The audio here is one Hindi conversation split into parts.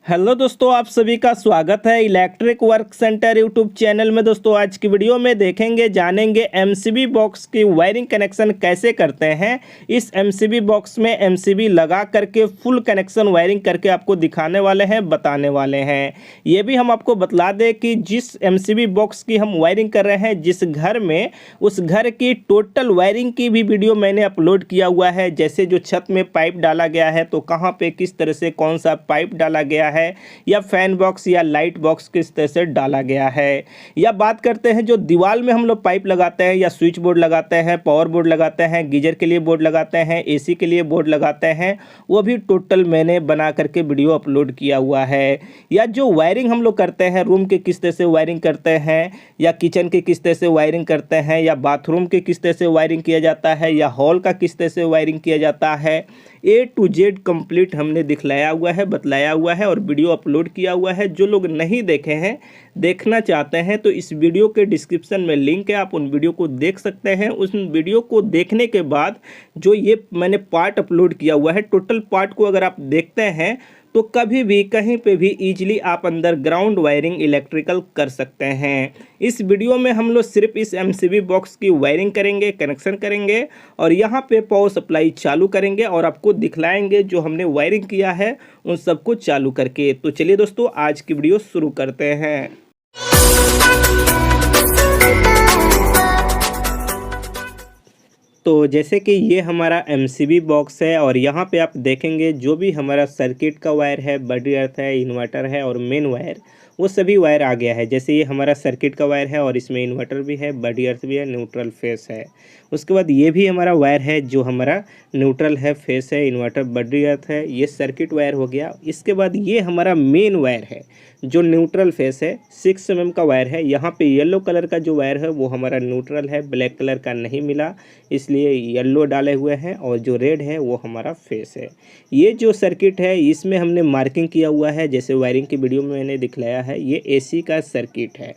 हेलो दोस्तों, आप सभी का स्वागत है electric work centre YouTube channel में। दोस्तों आज की वीडियो में देखेंगे जानेंगे एमसीबी बॉक्स की वायरिंग कनेक्शन कैसे करते हैं। इस एमसीबी बॉक्स में एमसीबी लगा करके फुल कनेक्शन वायरिंग करके आपको दिखाने वाले हैं, बताने वाले हैं। ये भी हम आपको बतला दें कि जिस एमसीबी बॉक्स की हम वायरिंग कर रहे हैं जिस घर में, उस घर की टोटल वायरिंग की भी वीडियो मैंने अपलोड किया हुआ है। जैसे जो छत में पाइप डाला गया है तो कहाँ पे किस तरह से कौन सा पाइप डाला गया है, या फैन बॉक्स या लाइट बॉक्स किस तरह से डाला गया है। या बात करते हैं जो दीवार में हम लोग पाइप लगाते हैं, या स्विच बोर्ड लगाते हैं, पावर बोर्ड लगाते हैं, गीजर के लिए बोर्ड लगाते हैं, एसी के लिए बोर्ड लगाते हैं, वो भी टोटल मैंने बना करके वीडियो अपलोड किया हुआ है। या जो वायरिंग हम लोग करते हैं, रूम के किस तरह से वायरिंग करते हैं, या किचन के किस तरह से वायरिंग करते हैं, या बाथरूम के किस तरह से वायरिंग किया जाता है, या हॉल का किस तरह से वायरिंग किया जाता है, A to Z कंप्लीट हमने दिखलाया हुआ है, बतलाया हुआ है और वीडियो अपलोड किया हुआ है। जो लोग नहीं देखे हैं, देखना चाहते हैं तो इस वीडियो के डिस्क्रिप्शन में लिंक है, आप उन वीडियो को देख सकते हैं। उस वीडियो को देखने के बाद जो ये मैंने पार्ट अपलोड किया हुआ है, टोटल पार्ट को अगर आप देखते हैं तो कभी भी कहीं पे भी इजीली आप अंदर ग्राउंड वायरिंग इलेक्ट्रिकल कर सकते हैं। इस वीडियो में हम लोग सिर्फ इस एमसीबी बॉक्स की वायरिंग करेंगे, कनेक्शन करेंगे और यहाँ पे पावर सप्लाई चालू करेंगे और आपको दिखलाएंगे जो हमने वायरिंग किया है उन सबको चालू करके। तो चलिए दोस्तों आज की वीडियो शुरू करते हैं। तो जैसे कि ये हमारा एमसीबी बॉक्स है और यहाँ पे आप देखेंगे जो भी हमारा सर्किट का वायर है, बॉडी अर्थ है, इन्वर्टर है और मेन वायर, वो सभी वायर आ गया है। जैसे ये हमारा सर्किट का वायर है और इसमें इन्वर्टर भी है, बॉडी अर्थ भी है, न्यूट्रल फेस है। उसके बाद ये भी हमारा वायर है जो हमारा न्यूट्रल है, फेस है, इन्वर्टर, बॉडी अर्थ है, ये सर्किट वायर हो गया। इसके बाद ये हमारा मेन वायर है जो न्यूट्रल फेस है, 6 mm का वायर है। यहाँ पे येलो कलर का जो वायर है वो हमारा न्यूट्रल है, ब्लैक कलर का नहीं मिला इसलिए येलो डाले हुए हैं, और जो रेड है वो हमारा फेस है। ये जो सर्किट है इसमें हमने मार्किंग किया हुआ है, जैसे वायरिंग की वीडियो में मैंने दिखलाया है। ये एसी का सर्किट है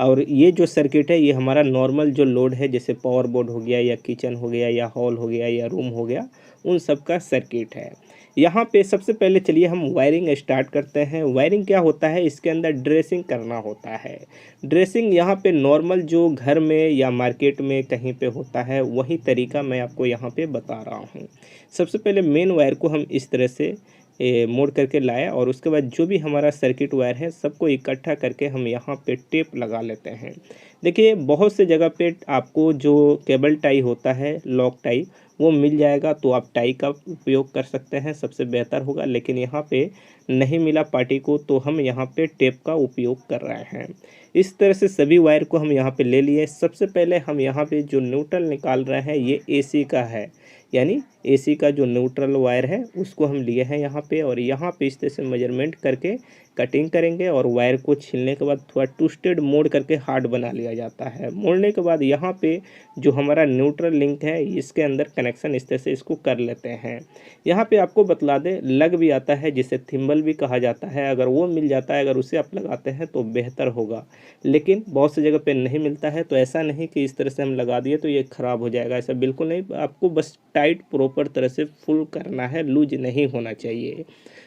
और ये जो सर्किट है ये हमारा नॉर्मल जो लोड है, जैसे पावर बोर्ड हो गया, या किचन हो गया, या हॉल हो गया, या रूम हो गया, उन सब का सर्किट है। यहाँ पे सबसे पहले चलिए हम वायरिंग स्टार्ट करते हैं। वायरिंग क्या होता है, इसके अंदर ड्रेसिंग करना होता है। ड्रेसिंग यहाँ पे नॉर्मल जो घर में या मार्केट में कहीं पे होता है वही तरीका मैं आपको यहाँ पे बता रहा हूँ। सबसे पहले मेन वायर को हम इस तरह से मोड़ करके लाए और उसके बाद जो भी हमारा सर्किट वायर है सबको इकट्ठा करके हम यहाँ पे टेप लगा लेते हैं। देखिए बहुत से जगह पे आपको जो केबल टाई होता है, लॉक टाई, वो मिल जाएगा तो आप टाई का उपयोग कर सकते हैं, सबसे बेहतर होगा। लेकिन यहाँ पे नहीं मिला पार्टी को तो हम यहाँ पे टेप का उपयोग कर रहे हैं। इस तरह से सभी वायर को हम यहाँ पे ले लिए। सबसे पहले हम यहाँ पे जो न्यूट्रल निकाल रहे हैं ये एसी का है, यानी एसी का जो न्यूट्रल वायर है उसको हम लिए हैं यहाँ पे, और यहाँ पे इस तरह से मेजरमेंट करके कटिंग करेंगे और वायर को छीलने के बाद थोड़ा ट्विस्टेड मोड़ करके हार्ड बना लिया जाता है। मोड़ने के बाद यहाँ पे जो हमारा न्यूट्रल लिंक है इसके अंदर कनेक्शन इस तरह से इसको कर लेते हैं। यहाँ पे आपको बतला दें लग भी आता है, जिसे थिम्बल भी कहा जाता है। अगर वो मिल जाता है, अगर उसे आप लगाते हैं तो बेहतर होगा, लेकिन बहुत सी जगह पे नहीं मिलता है। तो ऐसा नहीं कि इस तरह से हम लगा दिए तो ये ख़राब हो जाएगा, ऐसा बिल्कुल नहीं। आपको बस टाइट प्रॉपर तरह से फुल करना है, लूज नहीं होना चाहिए।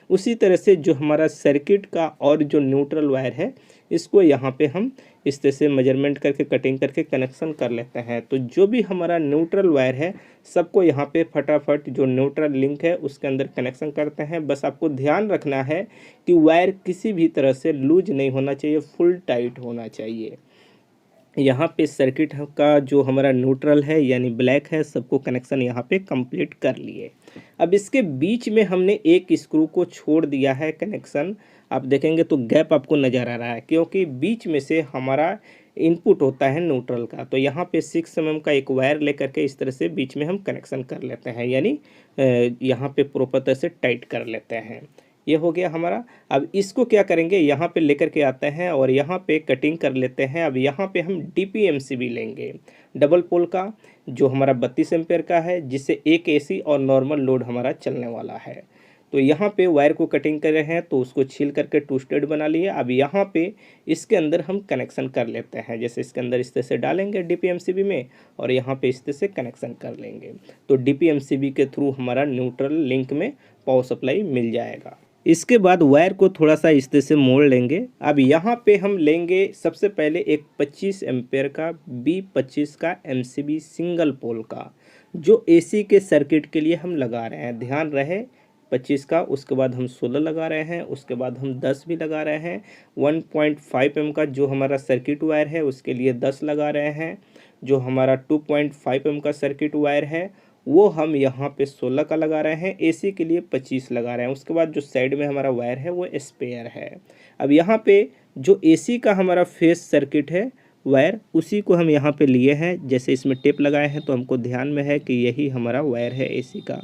उसी तरह से जो हमारा सर्किट का और जो न्यूट्रल वायर है इसको यहाँ पे हम इस तरह से मेजरमेंट करके कटिंग करके कनेक्शन कर लेते हैं। तो जो भी हमारा न्यूट्रल वायर है सबको यहाँ पे फटाफट जो न्यूट्रल लिंक है उसके अंदर कनेक्शन करते हैं। बस आपको ध्यान रखना है कि वायर किसी भी तरह से लूज नहीं होना चाहिए, फुल टाइट होना चाहिए। यहाँ पे सर्किट का जो हमारा न्यूट्रल है यानी ब्लैक है, सबको कनेक्शन यहाँ पे कंप्लीट कर लिए। अब इसके बीच में हमने एक स्क्रू को छोड़ दिया है कनेक्शन। आप देखेंगे तो गैप आपको नज़र आ रहा है, क्योंकि बीच में से हमारा इनपुट होता है न्यूट्रल का। तो यहाँ पे 6 mm का एक वायर लेकर के इस तरह से बीच में हम कनेक्शन कर लेते हैं, यानी यहाँ पे प्रॉपर तरह से टाइट कर लेते हैं। ये हो गया हमारा। अब इसको क्या करेंगे, यहाँ पे लेकर के आते हैं और यहाँ पे कटिंग कर लेते हैं। अब यहाँ पे हम DPMCB लेंगे, डबल पोल का, जो हमारा 32 एम्पेयर का है, जिससे एक एसी और नॉर्मल लोड हमारा चलने वाला है। तो यहाँ पे वायर को कटिंग कर रहे हैं तो उसको छील करके ट्विस्टेड बना लिए। अब यहाँ पे इसके अंदर हम कनेक्शन कर लेते हैं, जैसे इसके अंदर इस तरह से डालेंगे DPMCB में और यहाँ पे इस तरह से कनेक्शन कर लेंगे। तो DPMCB के थ्रू हमारा न्यूट्रल लिंक में पावर सप्लाई मिल जाएगा। इसके बाद वायर को थोड़ा सा इस तरह से मोड़ लेंगे। अब यहाँ पे हम लेंगे सबसे पहले एक 25 एम्पेयर का B25 का MCB सिंगल पोल का, जो AC के सर्किट के लिए हम लगा रहे हैं। ध्यान रहे 25 का, उसके बाद हम 16 लगा रहे हैं, उसके बाद हम 10 भी लगा रहे हैं। 1.5 एम का जो हमारा सर्किट वायर है उसके लिए 10 लगा रहे हैं। जो हमारा 2.5 एम का सर्किट वायर है वो हम यहाँ पे 16 का लगा रहे हैं। AC के लिए 25 लगा रहे हैं। उसके बाद जो साइड में हमारा वायर है वो स्पेयर है। अब यहाँ पे जो AC का हमारा फेस सर्किट है वायर, उसी को हम यहाँ पे लिए हैं। जैसे इसमें टेप लगाए हैं तो हमको ध्यान में है कि यही हमारा वायर है AC का,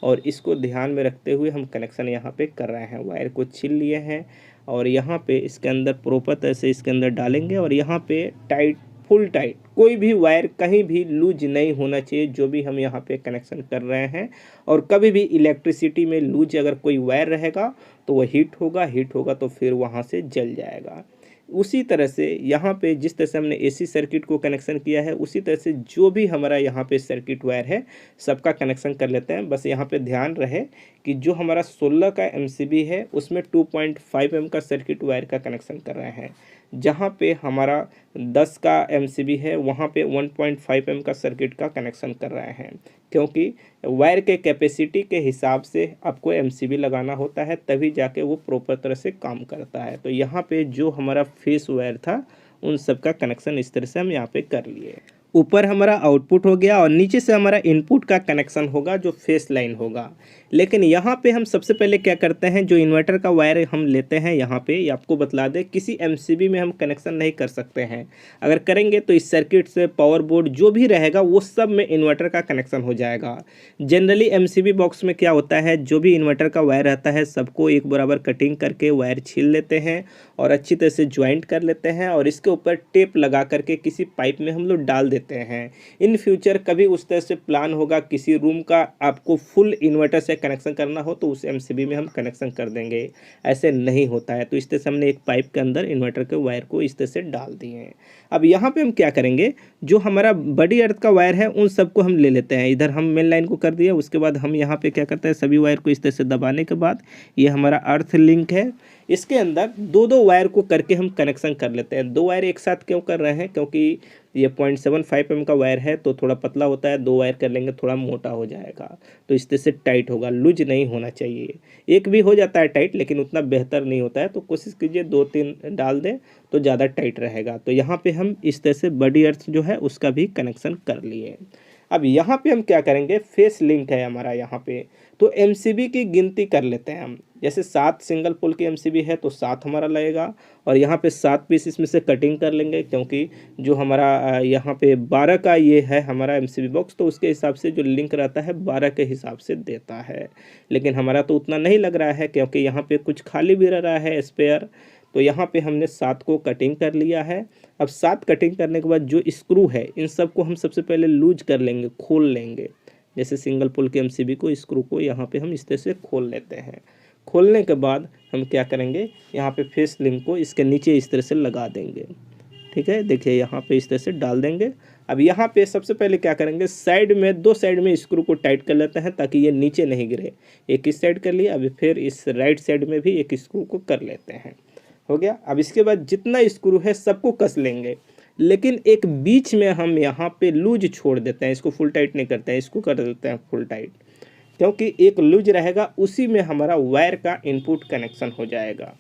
और इसको ध्यान में रखते हुए हम कनेक्शन यहाँ पे कर रहे हैं। वायर को छील लिए हैं और यहाँ पे इसके अंदर प्रॉपर तरह से इसके अंदर डालेंगे, और यहाँ पे टाइट, फुल टाइट, कोई भी वायर कहीं भी लूज नहीं होना चाहिए जो भी हम यहाँ पे कनेक्शन कर रहे हैं। और कभी भी इलेक्ट्रिसिटी में लूज अगर कोई वायर रहेगा तो वह हीट होगा तो फिर वहाँ से जल जाएगा। उसी तरह से यहाँ पे जिस तरह से हमने AC सर्किट को कनेक्शन किया है उसी तरह से जो भी हमारा यहाँ पे सर्किट वायर है सबका कनेक्शन कर लेते हैं। बस यहाँ पे ध्यान रहे कि जो हमारा 16 का MCB है उसमें 2.5 एम का सर्किट वायर का कनेक्शन कर रहे हैं। जहाँ पे हमारा 10 का MCB है वहाँ पे 1.5 एम का सर्किट का कनेक्शन कर रहे हैं, क्योंकि वायर के कैपेसिटी के हिसाब से आपको MCB लगाना होता है, तभी जाके वो प्रॉपर तरह से काम करता है। तो यहाँ पे जो हमारा फेस वायर था उन सब का कनेक्शन इस तरह से हम यहाँ पे कर लिए। ऊपर हमारा आउटपुट हो गया और नीचे से हमारा इनपुट का कनेक्शन होगा जो फेस लाइन होगा। लेकिन यहाँ पे हम सबसे पहले क्या करते हैं, जो इन्वर्टर का वायर हम लेते हैं यहाँ पे, ये आपको बतला दें, किसी MCB में हम कनेक्शन नहीं कर सकते हैं। अगर करेंगे तो इस सर्किट से पावर बोर्ड जो भी रहेगा वो सब में इन्वर्टर का कनेक्शन हो जाएगा। जनरली MCB बॉक्स में क्या होता है, जो भी इन्वर्टर का वायर रहता है सबको एक बराबर कटिंग करके वायर छील लेते हैं और अच्छी तरह से ज्वाइंट कर लेते हैं, और इसके ऊपर टेप लगा करके किसी पाइप में हम लोग डाल देते हैं। इन फ्यूचर कभी उस तरह से प्लान होगा किसी रूम का आपको फुल इन्वर्टर से कनेक्शन करना हो तो उस MCB में हम कनेक्शन कर देंगे। ऐसे नहीं होता है। तो इस तरह से हमने एक पाइप के अंदर इन्वर्टर के वायर को इस तरह से डाल दिए हैं। अब यहाँ पे हम क्या करेंगे, जो हमारा बड़ी अर्थ का वायर है उन सबको हम ले लेते हैं। इधर हम मेन लाइन को कर दिया, उसके बाद हम यहाँ पे क्या करते हैं, सभी वायर को इस तरह से दबाने के बाद ये हमारा अर्थ लिंक है, इसके अंदर दो वायर को करके हम कनेक्शन कर लेते हैं। 2 वायर एक साथ क्यों कर रहे हैं, क्योंकि ये 0.75 एम का वायर है तो थोड़ा पतला होता है, 2 वायर कर लेंगे थोड़ा मोटा हो जाएगा, तो इस तरह से टाइट होगा, लूज नहीं होना चाहिए। एक भी हो जाता है टाइट लेकिन उतना बेहतर नहीं होता है, तो कोशिश कीजिए 2-3 डाल दें तो ज़्यादा टाइट रहेगा। तो यहाँ पे हम इस तरह से बड़ी अर्थ जो है उसका भी कनेक्शन कर लिए। अब यहाँ पे हम क्या करेंगे, फेस लिंक है हमारा यहाँ पे, तो MCB की गिनती कर लेते हैं हम। जैसे 7 सिंगल पोल की MCB है तो 7 हमारा लगेगा, और यहाँ पे 7 पीस इसमें से कटिंग कर लेंगे, क्योंकि जो हमारा यहाँ पे 12 का ये है हमारा MCB बॉक्स, तो उसके हिसाब से जो लिंक रहता है 12 के हिसाब से देता है। लेकिन हमारा तो उतना नहीं लग रहा है क्योंकि यहाँ पे कुछ खाली भी रह रहा है स्पेयर, तो यहाँ पे हमने 7 को कटिंग कर लिया है। अब 7 कटिंग करने के बाद जो स्क्रू है इन सब को हम सबसे पहले लूज कर लेंगे, खोल लेंगे। जैसे सिंगल पोल के MCB को, स्क्रू को यहाँ पे हम इस तरह से खोल लेते हैं। खोलने के बाद हम क्या करेंगे, यहाँ पे फेस लिंक को इसके नीचे इस तरह से लगा देंगे। ठीक है, देखिए यहाँ पे इस तरह से डाल देंगे। अब यहाँ पे सबसे पहले क्या करेंगे, साइड में 2 साइड में स्क्रू को टाइट कर लेते हैं ताकि ये नीचे नहीं गिरे। एक इस साइड कर लिया, अभी फिर इस राइट साइड में भी एक स्क्रू को कर लेते हैं। हो गया। अब इसके बाद जितना स्क्रू है सबको कस लेंगे, लेकिन एक बीच में हम यहाँ पे लूज छोड़ देते हैं, इसको फुल टाइट नहीं करते हैं, इसको कर देते हैं फुल टाइट, क्योंकि एक लूज रहेगा उसी में हमारा वायर का इनपुट कनेक्शन हो जाएगा।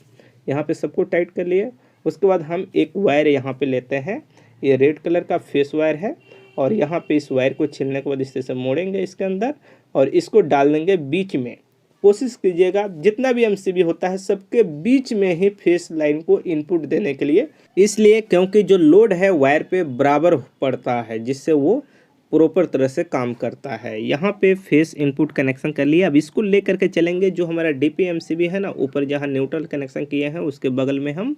यहाँ पे सबको टाइट कर लिए। उसके बाद हम एक वायर यहाँ पे लेते हैं, ये रेड कलर का फेस वायर है, और यहाँ पे इस वायर को छीलने के बाद इस तरह से मोड़ेंगे इसके अंदर और इसको डाल देंगे बीच में। कोशिश कीजिएगा जितना भी MCB होता है सबके बीच में ही फेस लाइन को इनपुट देने के लिए, इसलिए क्योंकि जो लोड है वायर पे बराबर पड़ता है, जिससे वो प्रॉपर तरह से काम करता है। यहाँ पे फेस इनपुट कनेक्शन कर लिया। अब इसको ले करके चलेंगे, जो हमारा DP MCB है ना, ऊपर जहाँ न्यूट्रल कनेक्शन किए हैं उसके बगल में हम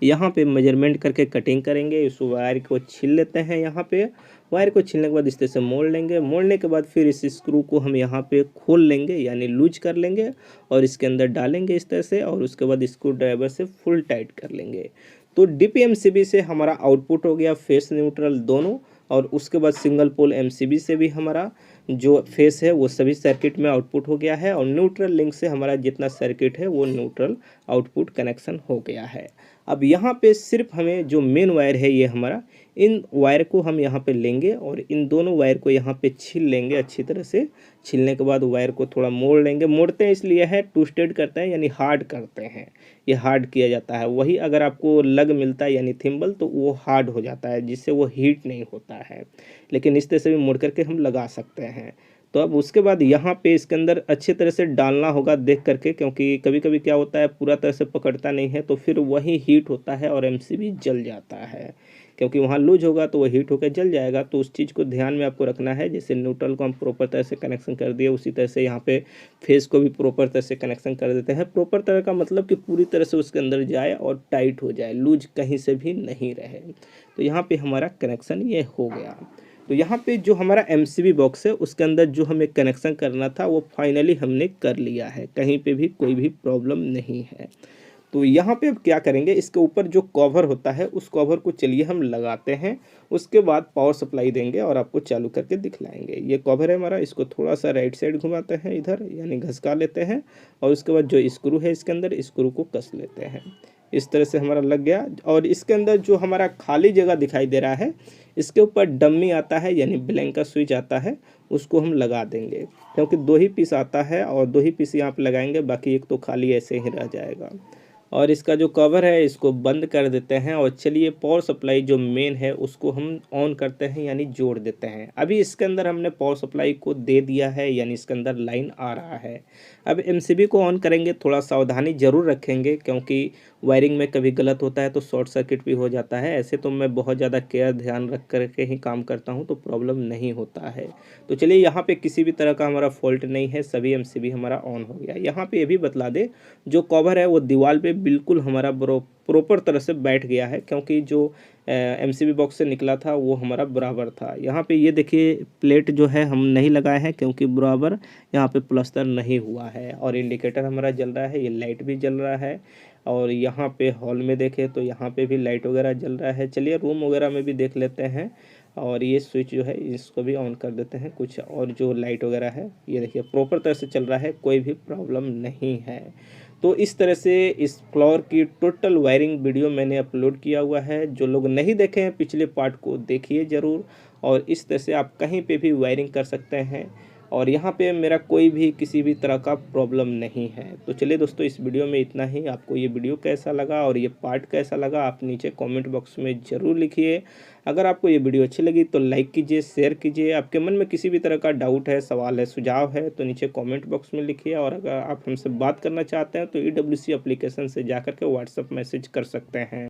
यहाँ पे मेजरमेंट करके कटिंग करेंगे। इस वायर को छील लेते हैं। यहाँ पे वायर को छीलने के बाद इस तरह से मोड़ लेंगे। मोड़ने के बाद फिर इस स्क्रू को हम यहाँ पे खोल लेंगे, यानी लूज कर लेंगे और इसके अंदर डालेंगे इस तरह से, और उसके बाद स्क्रू ड्राइवर से फुल टाइट कर लेंगे। तो DP MCB से हमारा आउटपुट हो गया फेस न्यूट्रल दोनों, और उसके बाद सिंगल पोल MCB से भी हमारा जो फेस है वो सभी सर्किट में आउटपुट हो गया है और न्यूट्रल लिंक से हमारा जितना सर्किट है वो न्यूट्रल आउटपुट कनेक्शन हो गया है। अब यहाँ पे सिर्फ हमें जो मेन वायर है ये हमारा, इन वायर को हम यहाँ पे लेंगे और इन दोनों वायर को यहाँ पे छील लेंगे अच्छी तरह से। छीलने के बाद वायर को थोड़ा मोड़ लेंगे। मोड़ते हैं इसलिए है, ट्विस्टेड करते हैं यानी हार्ड करते हैं, ये हार्ड किया जाता है। वही अगर आपको लग मिलता है यानी थिम्बल तो वो हार्ड हो जाता है, जिससे वो हीट नहीं होता है। लेकिन इस तरह से भी मोड़ करके हम लगा सकते हैं। तो अब उसके बाद यहाँ पे इसके अंदर अच्छे तरह से डालना होगा देख करके, क्योंकि कभी कभी क्या होता है पूरा तरह से पकड़ता नहीं है तो फिर वही हीट होता है और एमसीबी जल जाता है, क्योंकि वहाँ लूज होगा तो वो हीट होकर जल जाएगा। तो उस चीज़ को ध्यान में आपको रखना है। जैसे न्यूट्रल को हम प्रॉपर तरह से कनेक्शन कर दिए, उसी तरह से यहाँ पे फेस को भी प्रॉपर तरह से कनेक्शन कर देते हैं। प्रॉपर तरह का मतलब कि पूरी तरह से उसके अंदर जाए और टाइट हो जाए, लूज कहीं से भी नहीं रहे। तो यहाँ पे हमारा कनेक्शन ये हो गया। तो यहाँ पे जो हमारा एमसीबी बॉक्स है उसके अंदर जो हमें कनेक्शन करना था वो फाइनली हमने कर लिया है, कहीं पे भी कोई भी प्रॉब्लम नहीं है। तो यहाँ पे अब क्या करेंगे, इसके ऊपर जो कवर होता है उस कवर को चलिए हम लगाते हैं। उसके बाद पावर सप्लाई देंगे और आपको चालू करके दिखलाएंगे। ये कवर है हमारा, इसको थोड़ा सा राइट साइड घुमाते हैं इधर, यानी घसका लेते हैं और उसके बाद जो स्क्रू है इसके अंदर, स्क्रू को कस लेते हैं। इस तरह से हमारा लग गया। और इसके अंदर जो हमारा खाली जगह दिखाई दे रहा है इसके ऊपर डम्मी आता है यानी ब्लैंक का स्विच आता है, उसको हम लगा देंगे, क्योंकि 2 ही पीस आता है और 2 ही पीस यहाँ पे लगाएंगे, बाकी एक तो खाली ऐसे ही रह जाएगा। और इसका जो कवर है इसको बंद कर देते हैं और चलिए पावर सप्लाई जो मेन है उसको हम ऑन करते हैं यानी जोड़ देते हैं। अभी इसके अंदर हमने पावर सप्लाई को दे दिया है यानी इसके अंदर लाइन आ रहा है। अब एमसीबी को ऑन करेंगे, थोड़ा सावधानी ज़रूर रखेंगे क्योंकि वायरिंग में कभी गलत होता है तो शॉर्ट सर्किट भी हो जाता है। ऐसे तो मैं बहुत ज़्यादा केयर ध्यान रख करके ही काम करता हूँ तो प्रॉब्लम नहीं होता है। तो चलिए यहाँ पे किसी भी तरह का हमारा फॉल्ट नहीं है, सभी एमसीबी हमारा ऑन हो गया। यहाँ पे ये भी बतला दे, जो कवर है वो दीवार पे बिल्कुल हमारा प्रॉपर तरह से बैठ गया है, क्योंकि जो एमसीबी बॉक्स से निकला था वो हमारा बराबर था। यहाँ पे ये देखिए प्लेट जो है हम नहीं लगाए हैं क्योंकि बराबर यहाँ पे प्लस्तर नहीं हुआ है। और इंडिकेटर हमारा जल रहा है, ये लाइट भी जल रहा है। और यहाँ पे हॉल में देखें तो यहाँ पे भी लाइट वगैरह जल रहा है। चलिए रूम वगैरह में भी देख लेते हैं और ये स्विच जो है इसको भी ऑन कर देते हैं। कुछ और जो लाइट वगैरह है ये देखिए प्रॉपर तरह से चल रहा है, कोई भी प्रॉब्लम नहीं है। तो इस तरह से इस फ्लोर की टोटल वायरिंग वीडियो मैंने अपलोड किया हुआ है। जो लोग नहीं देखे हैं पिछले पार्ट को देखिए ज़रूर। और इस तरह से आप कहीं पे भी वायरिंग कर सकते हैं और यहाँ पे मेरा कोई भी किसी भी तरह का प्रॉब्लम नहीं है। तो चलिए दोस्तों इस वीडियो में इतना ही। आपको ये वीडियो कैसा लगा और ये पार्ट कैसा लगा आप नीचे कमेंट बॉक्स में ज़रूर लिखिए। अगर आपको ये वीडियो अच्छी लगी तो लाइक कीजिए, शेयर कीजिए। आपके मन में किसी भी तरह का डाउट है, सवाल है, सुझाव है तो नीचे कमेंट बॉक्स में लिखिए। और अगर आप हमसे बात करना चाहते हैं तो EWC एप्लीकेशन से जा कर के व्हाट्सएप मैसेज कर सकते हैं।